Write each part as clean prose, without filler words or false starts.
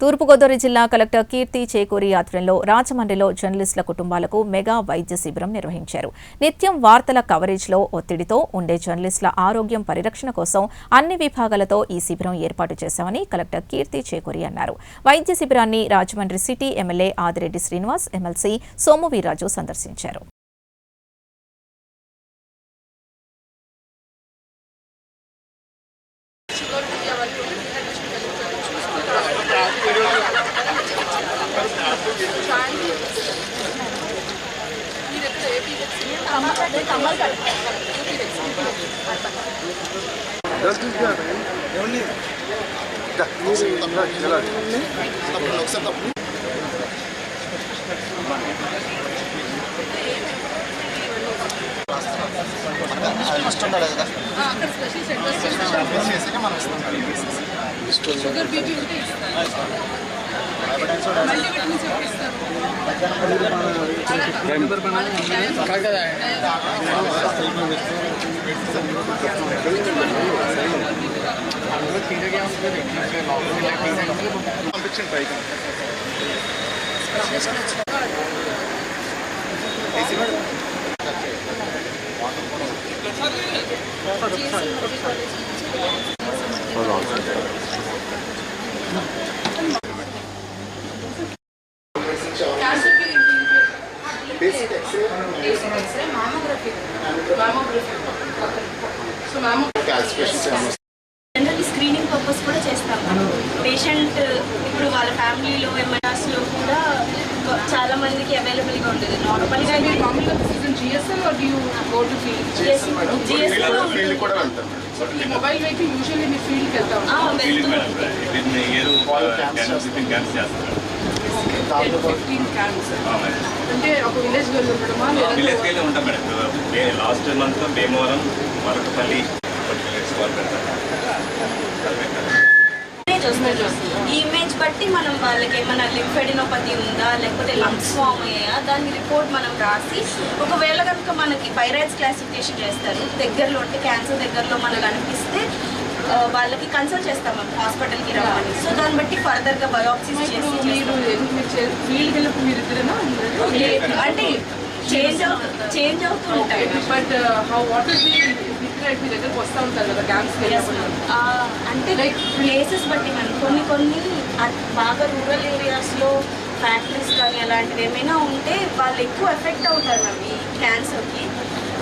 తూర్పుగోదావరి జిల్లా కలెక్టర్ కీర్తి చేకూరి ఆధ్వర్యంలో రాజమండ్రిలో జర్నలిస్టుల కుటుంబాలకు మెగా వైద్య శిబిరం నిర్వహించారు. నిత్యం వార్తల కవరేజ్లో ఒత్తిడితో ఉండే జర్నలిస్టుల ఆరోగ్యం పరిరక్షణ కోసం అన్ని విభాగాలతో ఈ శిబిరం ఏర్పాటు చేశామని కలెక్టర్ కీర్తి చేకూరి అన్నారు. వైద్య శిబిరాన్ని Rajahmundry city MLA Adireddy Srinivas, MLC Somu Veerraju సందర్శించారు. షుగర్ బీపీ ఉంటే జనరల్ స్క్రీనింగ్ పర్పస్ కూడా చేస్తాము. పేషెంట్ ఇప్పుడు వాళ్ళ ఫ్యామిలీలో ఎంఎన్ఆర్స్లో కూడా చాలా మందికి అవైలబుల్గా ఉంటుంది. నార్మల్గా మొబైల్ వెహికల్ యూజువల్లీ మీ ఫీల్డ్కి వెళ్తాం. అంటే ఒక విలేజ్ వెళ్ళి ఉంటాం మేడం. లాస్ట్ మంత్ భీమవరం, మరకపల్లి ఈ ఇమేజ్ బట్టి మనం వాళ్ళకి ఏమైనా లింఫెడినోపతి ఉందా లేకపోతే లంగ్స్ ఫామ్ అయ్యాయా దాని రిపోర్ట్ మనం రాసి, ఒకవేళ కనుక మనకి పైరాయిడ్స్ క్లాసిఫికేషన్ చేస్తారు, దగ్గరలో అంటే క్యాన్సర్ దగ్గరలో మనకు అనిపిస్తే వాళ్ళకి కన్సల్ట్ చేస్తాం మనం హాస్పిటల్కి రమ్మని. సో దాన్ని బట్టి ఫర్దర్గా బయోప్సీస్ చేసి ఫీల్డ్కి వెళ్ళినప్పుడు మీరు ఇద్దరేనా అంటే చేంజ్ అవుతూ ఉంటాయి. బట్ వాట్ ఇస్ మీ దగ్గరకు వస్తూ ఉంటారు కదా క్యాంప్స్ అంటే లైక్ ప్లేసెస్ బట్టి మనం కొన్ని బాగా రూరల్ ఏరియాస్లో ఫ్యాక్టరీస్ కానీ అలాంటివి ఏమైనా ఉంటే వాళ్ళు ఎక్కువ ఎఫెక్ట్ అవుతారు మ్యామ్ ఈ క్యాన్సర్కి.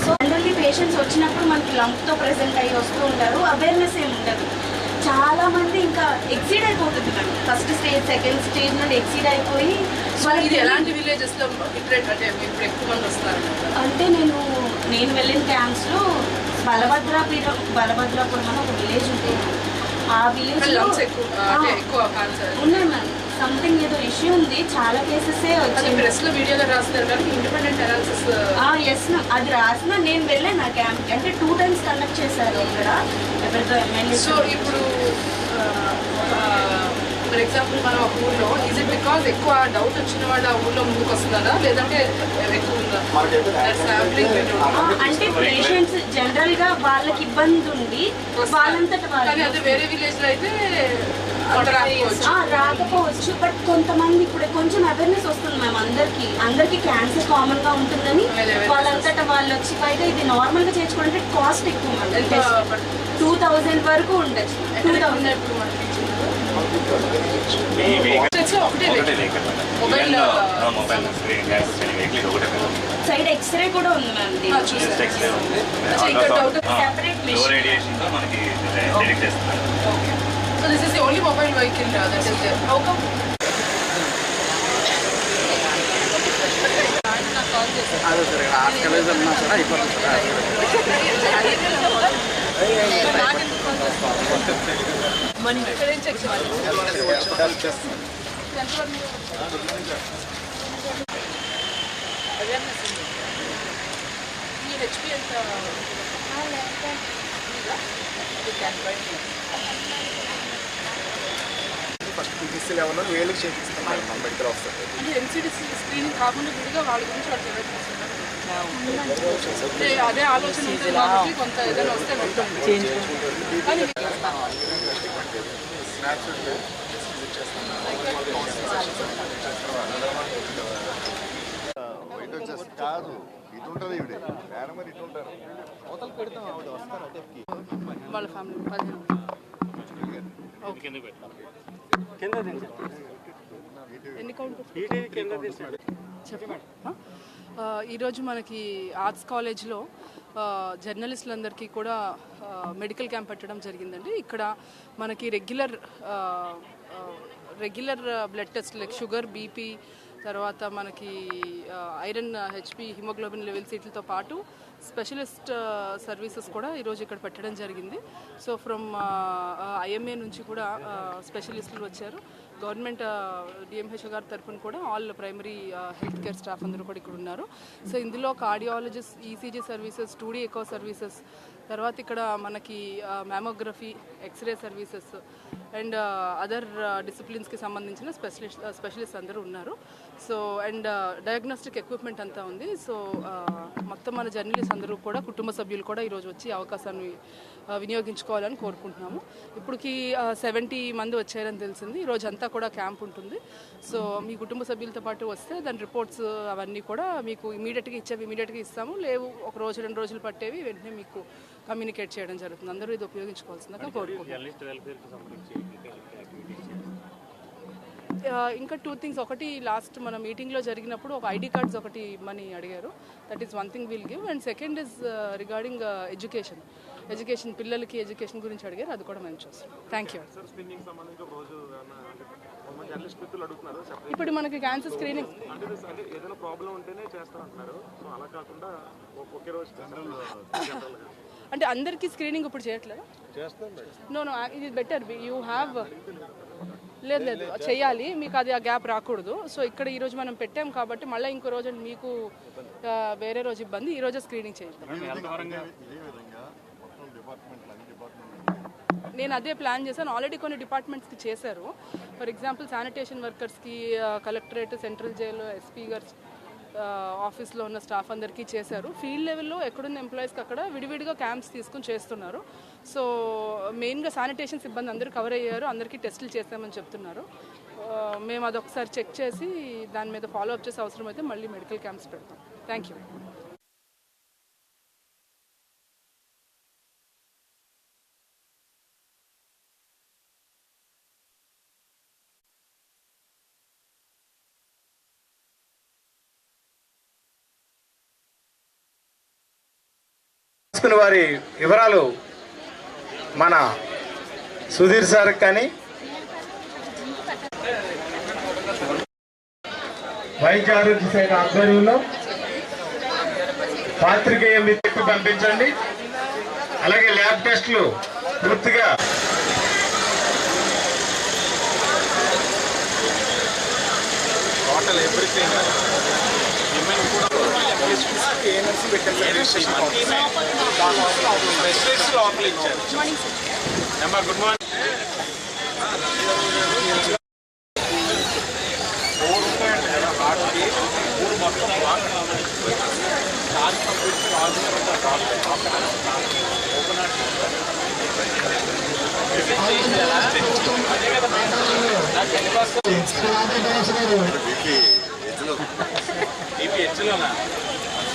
సో జనరల్లీ పేషెంట్స్ వచ్చినప్పుడు మనకి లంప్తో ప్రెజెంట్ అయ్యి వస్తూ ఉంటారు, అవేర్నెస్ ఏమి ఉండదు. చాలామంది ఇంకా ఎక్సీడ్ అయిపోతుంది ma'am. First stage, second stage నుండి ఎక్సీడ్ అయిపోయి ఇది ఎలాంటి విలేజెస్లో అంటే ఇప్పుడు ఎక్కువ మంది వస్తారు అంటే నేను వెళ్ళిన క్యాంప్స్లో బలభద్రాపురం అని ఒక విలేజ్ ఉంటుంది. ఆ విలేజ్లో ఉన్నాయి మ్యామ్. సంథింగ్ ఏదో ఇష్యూ ఉంది, చాలా కేసెస్ వచ్చాయి. ప్రెస్లో వీడియోలో రాస్తున్నారు కానీ ఇండిపెండెంట్ అనాలిసిస్ ఎస్ మ్యామ్, అది రాసిన నేను వెళ్ళాను నా క్యాంప్కి. అంటే 2 times కండక్ట్ చేశారు ఇక్కడ ఎవరితో ఎమ్మెల్యే. సో ఇప్పుడు ఫర్ ఎగ్జాంపుల్ మనం ఒక ఊళ్ళో ఈజ్ ఇట్ బికాజ్ ఎక్కువ డౌట్ వచ్చిన వాళ్ళు ఆ ఊళ్ళో ముందుకు వస్తున్నారా లేదంటే ఎక్కువ ఉందా? అంటే పేషెంట్స్ జనరల్ గా వాళ్ళకి ఇబ్బంది ఉండి వాళ్ళంతట వాళ్ళు, అదే వేరే విలేజ్ లో అయితే రాకపోవచ్చు. బట్ కొంతమంది ఇప్పుడు కొంచెం అవేర్నెస్ వస్తుంది మ్యామ్. అందరికి క్యాన్సర్ కామన్ గా ఉంటుందని వాళ్ళంతటా వాళ్ళు వచ్చి, పైగా ఇది నార్మల్ గా చేయించుకుంటే కాస్ట్ ఎక్కువ మ్యామ్. 2000 వరకు ఉండొచ్చు. 2000 సైడ్ ఎక్స్రే కూడా ఉంది ma'am. So this is the only mobile vehicle that is there. How come? Money. HP first PC లెవెల్లో వేలకు చేపిస్తాం మన మెడికల్ ఆఫీసర్. అంటే ఎన్సిడిసి స్క్రీనింగ్ కాకుండా విడిగా వాళ్ళ గురించి వాళ్ళు తెలియజేస్తున్నారు. అదే ఆలోచన ఉంటుంది కాబట్టి కొంత ఏదైనా వస్తే వెళ్తాం. బయట వచ్చేసి కాదు ఇటు ఉంటుంది ఇవిడే వేరే మరి ఇటు ఉంటారు అవతలు పెడతాం ఆవిడ వస్తారు అటెక్కి వాళ్ళ ఫ్యామిలీ 15 ఎన్ని కౌంట్ ఈరోజు మనకి ఆర్ట్స్ కాలేజ్లో జర్నలిస్టులందరికీ కూడా మెడికల్ క్యాంప్ పెట్టడం జరిగిందండి. ఇక్కడ మనకి regular blood test like sugar, BP, తర్వాత మనకి ఐరన్, హెచ్పి, హిమోగ్లోబిన్ లెవెల్స్ వీటితో పాటు స్పెషలిస్ట్ సర్వీసెస్ కూడా ఈరోజు ఇక్కడ పెట్టడం జరిగింది. సో ఫ్రమ్ ఐఎంఏ నుంచి కూడా స్పెషలిస్టులు వచ్చారు. గవర్నమెంట్ డిఎంహెచ్ఓ గారి తరఫున కూడా all primary health care staff అందరూ కూడా ఇక్కడ ఉన్నారు. సో ఇందులో cardiologist, ECG services, 2D echo services, తర్వాత ఇక్కడ మనకి mammography, x-ray services and other డిసిప్లిన్స్కి సంబంధించిన స్పెషలిస్ట్ అందరూ ఉన్నారు. సో అండ్ డయాగ్నోస్టిక్ ఎక్విప్మెంట్ అంతా ఉంది. సో మొత్తం మన జర్నలిస్ట్ అందరూ కూడా కుటుంబ సభ్యులు కూడా ఈరోజు వచ్చి అవకాశాన్ని వినియోగించుకోవాలని కోరుకుంటున్నాము. ఇప్పటికి 70 మంది వచ్చారని తెలిసింది. ఈరోజు అంతా కూడా క్యాంప్ ఉంటుంది. సో మీ కుటుంబ సభ్యులతో పాటు వస్తే దాని రిపోర్ట్స్ అవన్నీ కూడా మీకు ఇమీడియట్గా ఇస్తాము. లేవు ఒక రోజు 2 రోజులు పట్టేవి వెంటనే మీకు కమ్యూనికేట్ చేయడం జరుగుతుంది. అందరూ ఇది ఉపయోగించుకోవాల్సిందిగా కోరుకుంటున్నాం. ఇంకా 2 things. ఒకటి లాస్ట్ మన మీటింగ్లో జరిగినప్పుడు ఒక ఐడి కార్డ్స్ ఒకటి ఇమ్మని అడిగారు. That is 1 thing will give. And second is regarding education పిల్లలకి ఎడ్యుకేషన్ గురించి అడిగారు. అది కూడా మేము చూస్తాం. Thank you. ఇప్పుడు మనకి క్యాన్సర్ స్క్రీనింగ్ అంటే అందరికీ స్క్రీనింగ్ ఇప్పుడు చేయట్లేదా? నో ఇది బెటర్. యూ హ్యావ్ లేదు చేయాలి. మీకు అది ఆ గ్యాప్ రాకూడదు. సో ఇక్కడ ఈరోజు మనం పెట్టాం కాబట్టి మళ్ళీ ఇంకో రోజు మీకు వేరే రోజు ఇబ్బంది. ఈ రోజు స్క్రీనింగ్ చేద్దాం. నేను అదే ప్లాన్ చేశాను. ఆల్రెడీ కొన్ని డిపార్ట్మెంట్స్కి చేశారు. ఫర్ ఎగ్జాంపుల్ శానిటేషన్ వర్కర్స్కి కలెక్టరేట్, సెంట్రల్ జైలు, ఎస్పీ గారు ఆఫీస్లో ఉన్న స్టాఫ్ అందరికీ చేశారు. ఫీల్డ్ లెవెల్లో ఎక్కడున్న ఎంప్లాయీస్కి అక్కడ విడివిడిగా క్యాంప్స్ తీసుకుని చేస్తున్నారు. సో మెయిన్గా శానిటేషన్ సిబ్బంది అందరూ కవర్ అయ్యారు. అందరికీ టెస్టులు చేస్తామని చెప్తున్నారు. మేము అదొకసారి చెక్ చేసి దాని మీద ఫాలో అప్ చేసే అవసరం అయితే మళ్ళీ మెడికల్ క్యాంప్స్ పెడతాం. Thank you. వారి వివరాలు మన సుధీర్ సార్ కానీ వైద్య ఆరోగ్య శాఖ ఆధ్వర్యంలో పాత్రికేయ మిత్రులకు పంపించండి. అలాగే ల్యాబ్ టెస్టులు పూర్తిగా టోటల్ ఎవ్రీథింగ్ గుడ్ మార్నింగ్.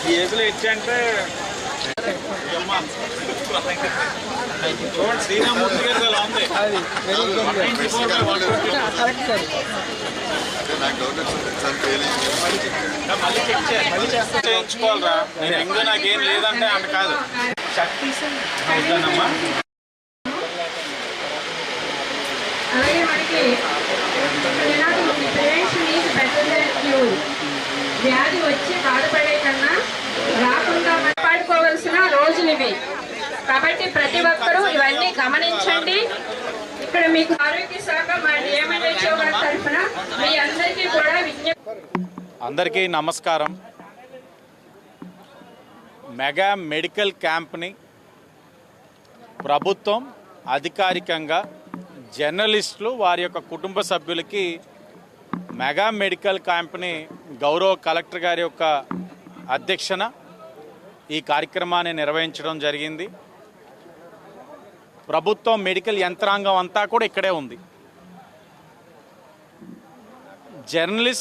ఈ ఏజ్లో ఇచ్చంటే చూడండి శ్రీరామూర్తి గారు ఎలా ఉంది. మళ్ళీ చేయించుకోవాలరా. నేను ఎంగో నాకేం లేదంటే అంట కాదు. శక్తి అవుతానమ్మా. అలాగే మనకి prevention is better than cure. వ్యాధి వచ్చి బాధపడే కన్నా రాకుండా కాపాడుకోవాల్సిన రోజులు ఇవి. కాబట్టి ప్రతి ఒక్కరూ ఇవన్నీ గమనించండి. ఇక్కడ మీకు ఆరోగ్య శాఖ మా డిఎంహెచ్ఓ గారి తరఫున మీ అందరికీ కూడా అందరికీ నమస్కారం. మెగా మెడికల్ క్యాంప్ని ప్రభుత్వం అధికారికంగా జర్నలిస్టులు వారి యొక్క కుటుంబ సభ్యులకి మెగా మెడికల్ క్యాంప్ని గౌరవ కలెక్టర్ గారి యొక్క అధ్యక్షన ఈ కార్యక్రమాన్ని నిర్వహించడం జరిగింది. ప్రభుత్వం మెడికల్ యంత్రాంగం అంతా కూడా ఇక్కడే ఉంది. జర్నలిస్ట్